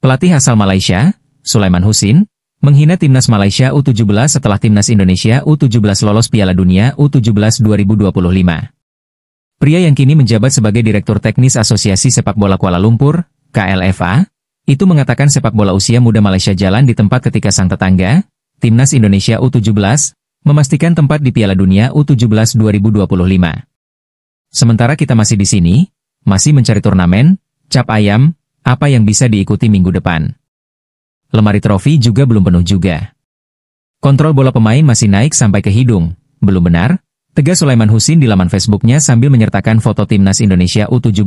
Pelatih asal Malaysia, Sulaiman Husin, menghina timnas Malaysia U17 setelah timnas Indonesia U17 lolos Piala Dunia U17 2025. Pria yang kini menjabat sebagai Direktur Teknis Asosiasi Sepak Bola Kuala Lumpur, KLFA, itu mengatakan sepak bola usia muda Malaysia jalan di tempat ketika sang tetangga, timnas Indonesia U17, memastikan tempat di Piala Dunia U17 2025. Sementara kita masih di sini, masih mencari turnamen, cap ayam, apa yang bisa diikuti minggu depan. Lemari trofi juga belum penuh juga. Kontrol bola pemain masih naik sampai ke hidung, belum benar, tegas Sulaiman Husin di laman Facebooknya sambil menyertakan foto timnas Indonesia U17,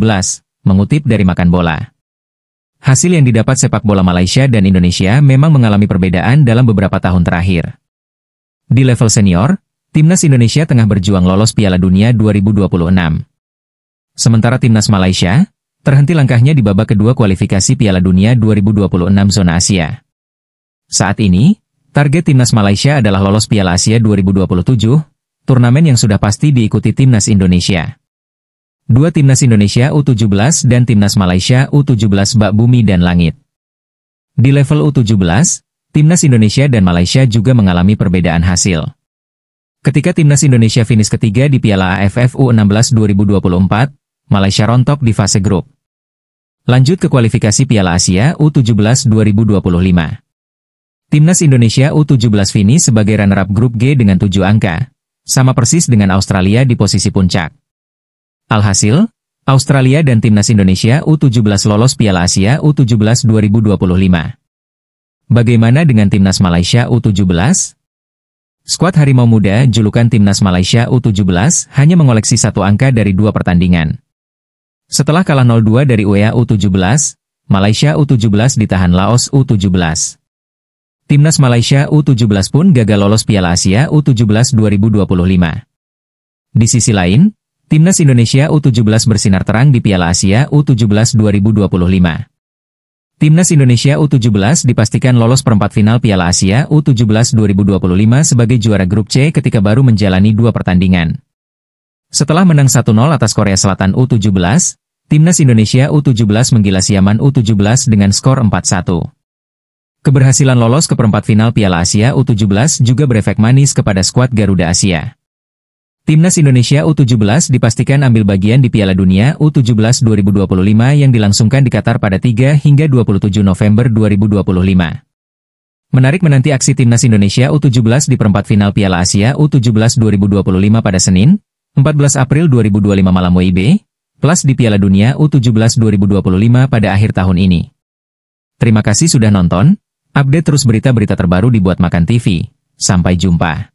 mengutip dari Makan Bola. Hasil yang didapat sepak bola Malaysia dan Indonesia memang mengalami perbedaan dalam beberapa tahun terakhir. Di level senior, timnas Indonesia tengah berjuang lolos Piala Dunia 2026. Sementara timnas Malaysia, terhenti langkahnya di babak kedua kualifikasi Piala Dunia 2026 zona Asia. Saat ini, target timnas Malaysia adalah lolos Piala Asia 2027, turnamen yang sudah pasti diikuti timnas Indonesia. Dua timnas Indonesia U17 dan timnas Malaysia U17 bak bumi dan langit. Di level U17, timnas Indonesia dan Malaysia juga mengalami perbedaan hasil. Ketika timnas Indonesia finish ketiga di Piala AFF U16 2024, Malaysia rontok di fase grup. Lanjut ke kualifikasi Piala Asia U17 2025. Timnas Indonesia U17 finish sebagai runner-up grup G dengan 7 angka, sama persis dengan Australia di posisi puncak. Alhasil, Australia dan timnas Indonesia U17 lolos Piala Asia U17 2025. Bagaimana dengan timnas Malaysia U17? Skuad Harimau Muda julukan timnas Malaysia U17 hanya mengoleksi 1 angka dari 2 pertandingan. Setelah kalah 0-2 dari UEA U17, Malaysia U17 ditahan Laos U17. Timnas Malaysia U17 pun gagal lolos Piala Asia U17 2025. Di sisi lain, timnas Indonesia U17 bersinar terang di Piala Asia U17 2025. Timnas Indonesia U17 dipastikan lolos perempat final Piala Asia U17 2025 sebagai juara grup C ketika baru menjalani 2 pertandingan. Setelah menang 1-0 atas Korea Selatan U17, timnas Indonesia U17 menggilas Yaman U17 dengan skor 4-1. Keberhasilan lolos ke perempat final Piala Asia U17 juga berefek manis kepada skuad Garuda Asia. Timnas Indonesia U17 dipastikan ambil bagian di Piala Dunia U17 2025 yang dilangsungkan di Qatar pada 3 hingga 27 November 2025. Menarik menanti aksi Timnas Indonesia U17 di perempat final Piala Asia U17 2025 pada Senin, 14 April 2025 malam WIB, plus di Piala Dunia U17 2025 pada akhir tahun ini. Terima kasih sudah nonton, update terus berita-berita terbaru di Buat Makan TV. Sampai jumpa.